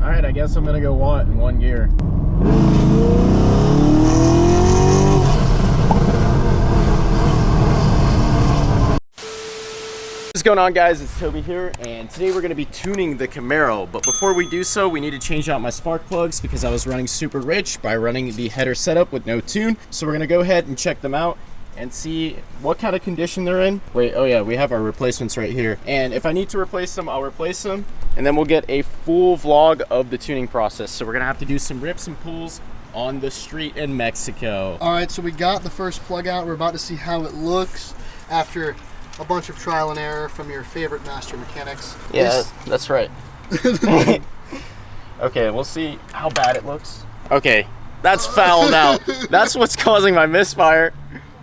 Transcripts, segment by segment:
All right, I guess I'm gonna go want in one gear. What's going on, guys? It's Toby here, and today we're going to be tuning the Camaro. But before we do so, we need to change out my spark plugs because I was running super rich by running the header setup with no tune. So we're going to go ahead and check them out and see what kind of condition they're in. Wait, oh yeah, we have our replacements right here. And if I need to replace them, I'll replace them, and then we'll get a full vlog of the tuning process. So we're going to have to do some rips and pulls on the street in Mexico. All right, so we got the first plug out. We're about to see how it looks after a bunch of trial and error from your favorite master mechanics. Yeah, that's right. Okay, we'll see how bad it looks. Okay, that's fouled out. That's what's causing my misfire.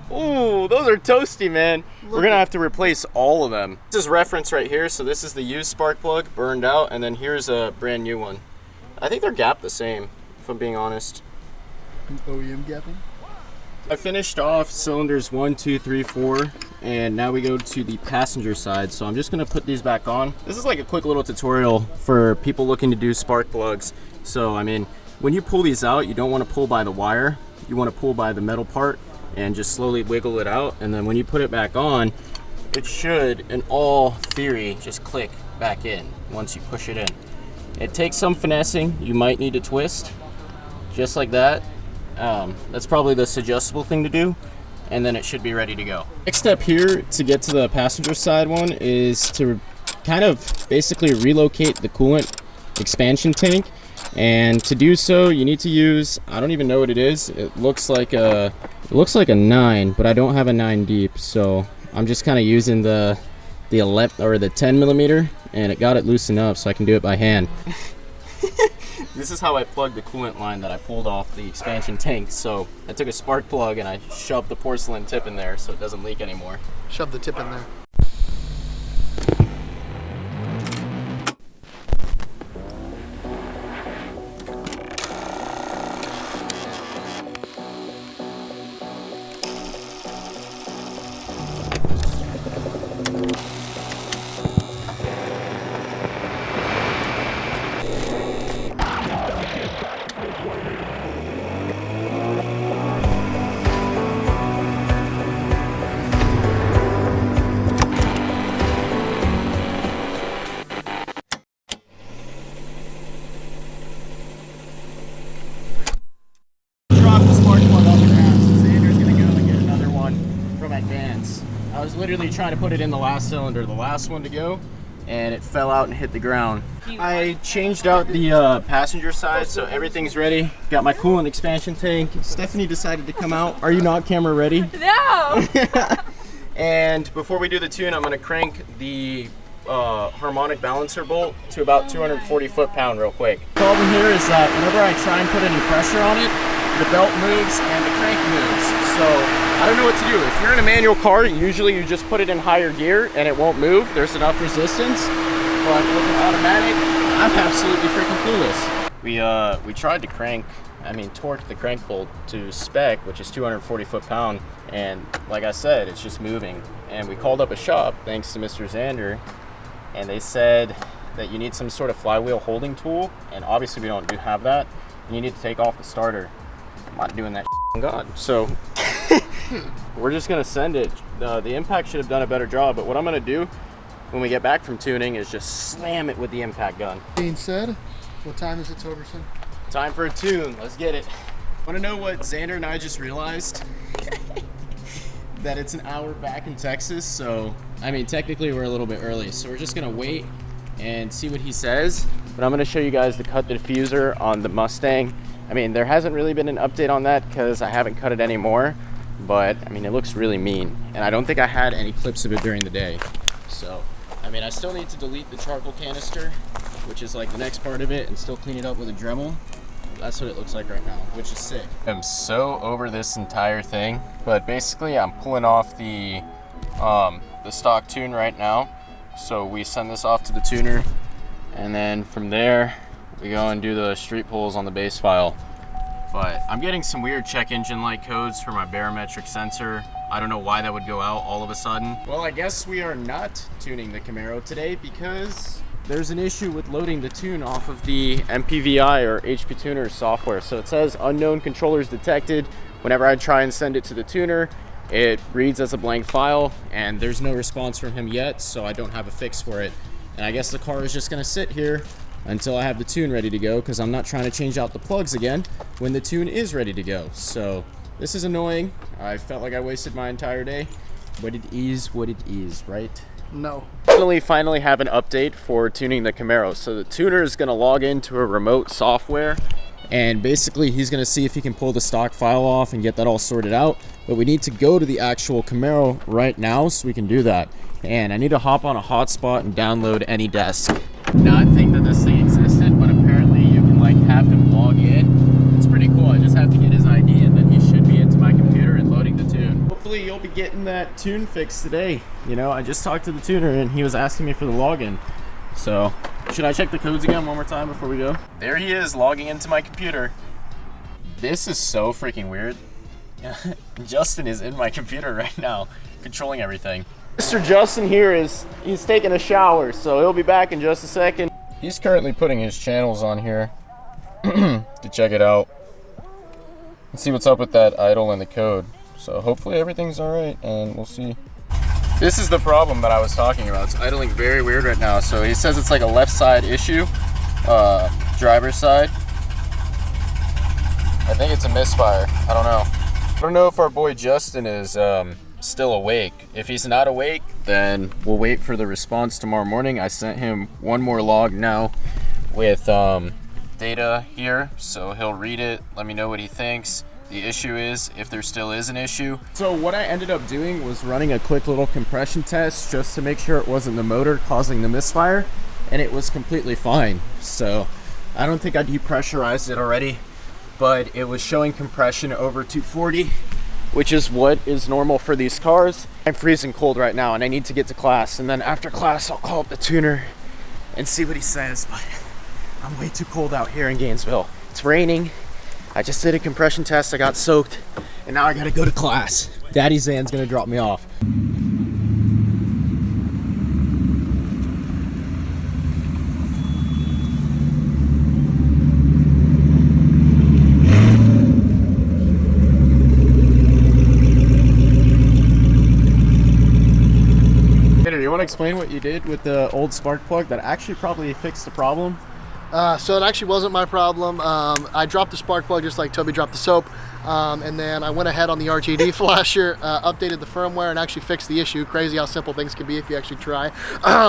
Ooh, those are toasty, man. We're gonna have to replace all of them. This is reference right here. So this is the used spark plug, burned out, and then here's a brand new one. I think they're gapped the same, if I'm being honest. OEM gapping? I finished off cylinders 1, 2, 3, 4, and now we go to the passenger side. So I'm just gonna put these back on. This is like a quick little tutorial for people looking to do spark plugs. So I mean, when you pull these out, you don't want to pull by the wire. You want to pull by the metal part and just slowly wiggle it out. And then when you put it back on, it should, in all theory, just click back in once you push it in. It takes some finessing. You might need to twist, just like that. That's probably the suggestible thing to do, and then it should be ready to go. Next step here to get to the passenger side one is to kind of basically relocate the coolant expansion tank, and to do so you need to use, I don't even know what it is. It looks like a 9, but I don't have a 9 deep, so I'm just kind of using the 11 or the 10 millimeter, and it got it loosened up so I can do it by hand. This is how I plugged the coolant line that I pulled off the expansion tank. So I took a spark plug and I shoved the porcelain tip in there so it doesn't leak anymore. Shove the tip in there. I was literally trying to put it in the last cylinder, the last one to go, and it fell out and hit the ground. I changed out the passenger side, so everything's ready. Got my coolant expansion tank. Stephanie decided to come out. Are you not camera ready? No! And before we do the tune, I'm gonna crank the harmonic balancer bolt to about 240 foot-pound real quick. The problem here is that whenever I try and put any pressure on it, the belt moves and the crank moves. So I don't know what to do. If you're in a manual car, usually you just put it in higher gear and it won't move. There's enough resistance. But with an automatic, I'm absolutely freaking clueless. We tried to torque the crank bolt to spec, which is 240 foot-pound, and like I said, it's just moving. And we called up a shop, thanks to Mr. Xander, and they said that you need some sort of flywheel holding tool, and obviously we don't have that. And you need to take off the starter. I'm not doing that on God. So we're just gonna send it. The impact should have done a better job, but what I'm gonna do when we get back from tuning is just slam it with the impact gun. Being said, what time is it, Toberson? Time for a tune. Let's get it. Want to know what Xander and I just realized? That it's an hour back in Texas, so I mean technically we're a little bit early, so we're just gonna wait and see what he says. But I'm gonna show you guys the cut diffuser on the Mustang. I mean, there hasn't really been an update on that because I haven't cut it anymore, but I mean, it looks really mean, and I don't think I had any clips of it during the day. So I mean, I still need to delete the charcoal canister, which is like the next part of it, and still clean it up with a Dremel. That's what it looks like right now, which is sick. I'm so over this entire thing, but basically I'm pulling off the stock tune right now. So we send this off to the tuner, and then from there we go and do the street pulls on the base file. But I'm getting some weird check engine light codes for my barometric sensor. I don't know why that would go out all of a sudden. Well, I guess we are not tuning the Camaro today because there's an issue with loading the tune off of the MPVI or HP Tuner software. So it says unknown controllers detected. Whenever I try and send it to the tuner, it reads as a blank file, and there's no response from him yet, so I don't have a fix for it. And I guess the car is just gonna sit here until I have the tune ready to go, because I'm not trying to change out the plugs again when the tune is ready to go. So this is annoying. I felt like I wasted my entire day, but it is what it is, right? No. Finally have an update for tuning the Camaro. So the tuner is gonna log into a remote software, and basically he's gonna see if he can pull the stock file off and get that all sorted out. But we need to go to the actual Camaro right now so we can do that. And I need to hop on a hotspot and download AnyDesk. Not think that this thing existed, but apparently you can like have him log in. It's pretty cool. I just have to get his ID and then he should be into my computer and loading the tune. Hopefully you'll be getting that tune fixed today. You know, I just talked to the tuner and he was asking me for the login. So should I check the codes again one more time before we go? There he is logging into my computer. This is so freaking weird. Justin is in my computer right now, controlling everything. Mr. Justin here he's taking a shower, so he'll be back in just a second. He's currently putting his channels on here to check it out. Let's see what's up with that idle and the code. So hopefully everything's all right, and we'll see. This is the problem that I was talking about. It's idling very weird right now. So he says it's like a left side issue, driver's side. I think it's a misfire. I don't know. I don't know if our boy Justin is still awake. If he's not awake, then we'll wait for the response tomorrow morning. I sent him one more log now with data here, so he'll read it, let me know what he thinks the issue is, if there still is an issue. So what I ended up doing was running a quick little compression test just to make sure it wasn't the motor causing the misfire, and it was completely fine. So I don't think I depressurized it already, but it was showing compression over 240, which is what is normal for these cars. I'm freezing cold right now and I need to get to class, and then after class I'll call up the tuner and see what he says, but I'm way too cold out here in Gainesville. It's raining. I just did a compression test, I got soaked, and now I gotta go to class. Daddy Zan's gonna drop me off. You want to explain what you did with the old spark plug that actually probably fixed the problem? So it actually wasn't my problem. I dropped the spark plug just like Toby dropped the soap. And then I went ahead on the RTD flasher, updated the firmware, and actually fixed the issue. Crazy how simple things can be if you actually try,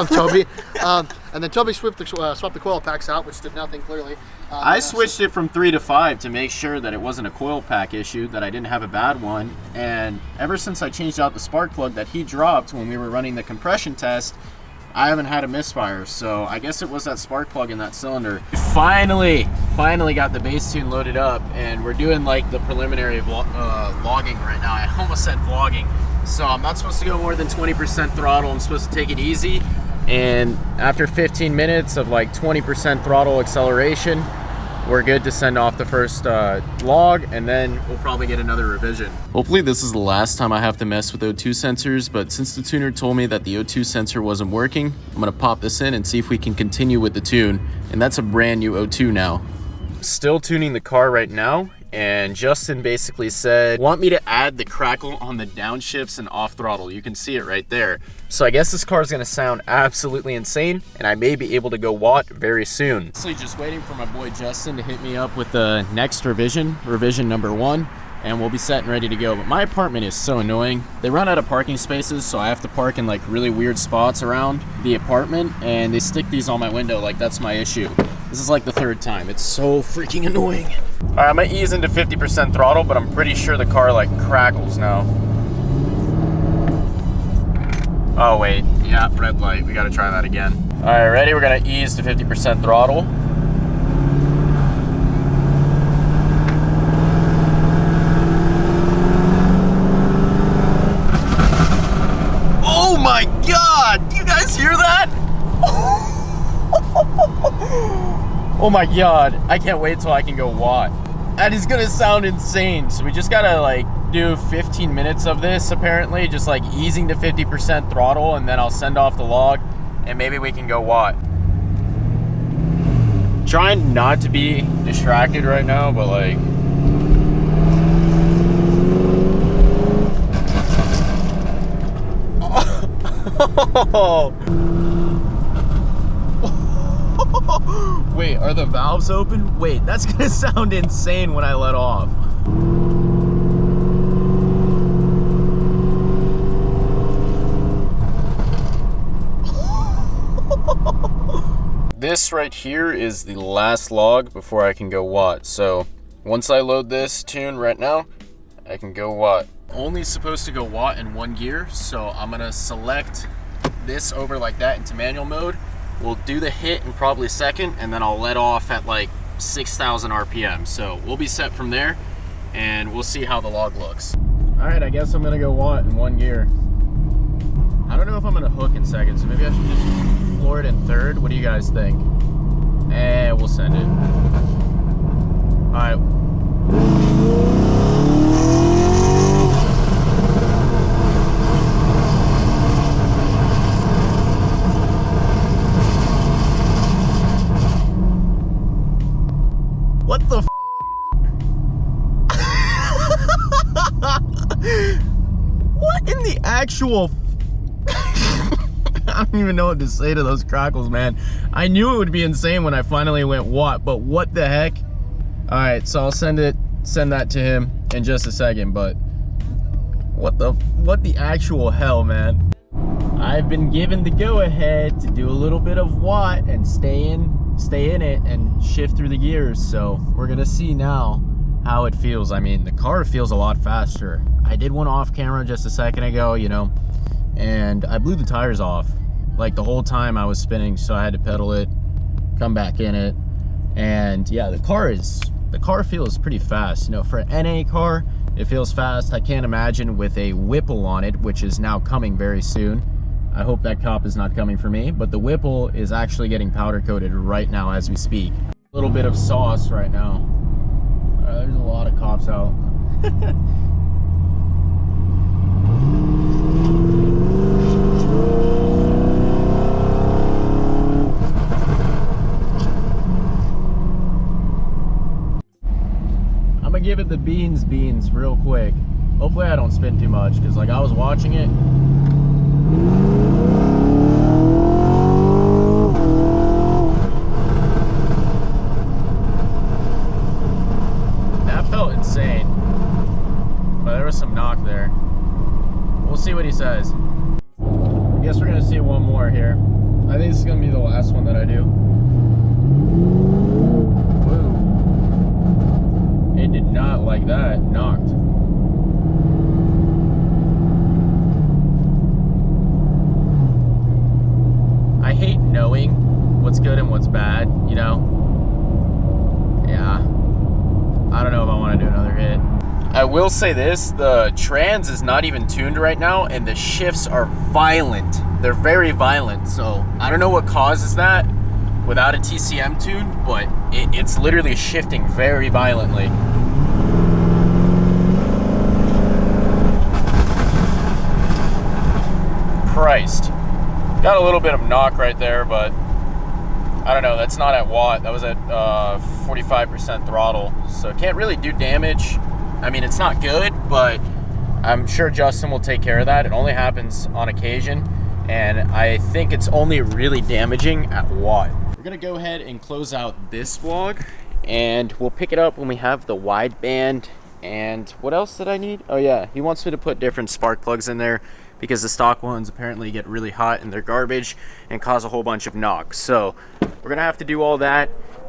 Toby. And then Toby swapped the coil packs out, which did nothing clearly. I switched it from 3 to 5 to make sure that it wasn't a coil pack issue, that I didn't have a bad one. And ever since I changed out the spark plug that he dropped when we were running the compression test, I haven't had a misfire. So I guess it was that spark plug in that cylinder. Finally got the base tune loaded up, and we're doing like the preliminary logging right now. I almost said vlogging. So I'm not supposed to go more than 20% throttle. I'm supposed to take it easy. And after 15 minutes of like 20% throttle acceleration, we're good to send off the first log, and then we'll probably get another revision. Hopefully this is the last time I have to mess with O2 sensors, but since the tuner told me that the O2 sensor wasn't working, I'm gonna pop this in and see if we can continue with the tune. And that's a brand new O2 now. Still tuning the car right now, and Justin basically said, want me to add the crackle on the downshifts and off throttle. You can see it right there. So I guess this car is gonna sound absolutely insane, and I may be able to go watt very soon. Honestly, just waiting for my boy Justin to hit me up with the next revision number 1, and we'll be set and ready to go. But my apartment is so annoying. They run out of parking spaces, so I have to park in like really weird spots around the apartment, and they stick these on my window like that's my issue. This is like the 3rd time. It's so freaking annoying. All right, I'm gonna ease into 50% throttle, but I'm pretty sure the car like crackles now. Oh wait, yeah, red light. We gotta try that again. All right, ready? We're gonna ease to 50% throttle. Oh my God, do you guys hear that? Oh my God, I can't wait till I can go watt. That is gonna sound insane. So we just gotta like do 15 minutes of this apparently, just like easing to 50% throttle, and then I'll send off the log and maybe we can go watt. trying not to be distracted right now, but like, oh. Wait, are the valves open? Wait, that's gonna sound insane when I let off. This right here is the last log before I can go watt. So once I load this tune right now, I can go watt. Only supposed to go watt in 1 gear, so I'm gonna select this over like that into manual mode. We'll do the hit in probably second, and then I'll let off at like 6,000 RPM. So we'll be set from there, and we'll see how the log looks. All right, I guess I'm gonna go watt in 1 gear. I don't know if I'm gonna hook in second, so maybe I should just floor it in third. What do you guys think? We'll send it. All right. What the f? What in the actual I don't even know what to say to those Crackles, man. I knew it would be insane when I finally went watt, but what the heck? All right, so I'll send that to him in just a second, but what the actual hell, man? I've been given the go-ahead to do a little bit of watt and stay in it and shift through the gears. So we're gonna see now how it feels. I mean, the car feels a lot faster. I did one off camera just a second ago, you know, and I blew the tires off like the whole time I was spinning, so I had to pedal it, come back in it, and yeah, the car feels pretty fast. You know, for an NA car, it feels fast. I can't imagine with a Whipple on it, which is now coming very soon. I hope that cop is not coming for me, but the Whipple is actually getting powder coated right now as we speak. A little bit of sauce right now. There's a lot of cops out. I'm gonna give it the beans real quick. Hopefully I don't spin too much, because like I was watching it. That felt insane. But there was some knock there. We'll see what he says. I guess we're gonna see one more here. I think this is gonna be the last one that I do. Whoa. It did not like that. Knocked. I hate knowing what's good and what's bad, you know? Yeah. I don't know if I want to do another hit. I will say this, the trans is not even tuned right now, and the shifts are violent. They're very violent, so I don't know what causes that without a TCM tune, but it's literally shifting very violently. Christ. Got a little bit of knock right there, but I don't know, that's not at watt. That was at 45% throttle, so can't really do damage. I mean, it's not good, but I'm sure Justin will take care of that. It only happens on occasion, and I think it's only really damaging at watt. We're gonna go ahead and close out this vlog, and we'll pick it up when we have the wideband. And what else did I need? Oh yeah, he wants me to put different spark plugs in there, because the stock ones apparently get really hot and they're garbage and cause a whole bunch of knocks. So we're gonna have to do all that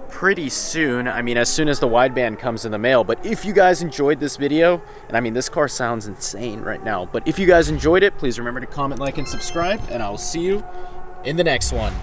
pretty soon. I mean, as soon as the wideband comes in the mail. But if you guys enjoyed this video, and I mean, this car sounds insane right now, but if you guys enjoyed it, please remember to comment, like, and subscribe, and I'll see you in the next one.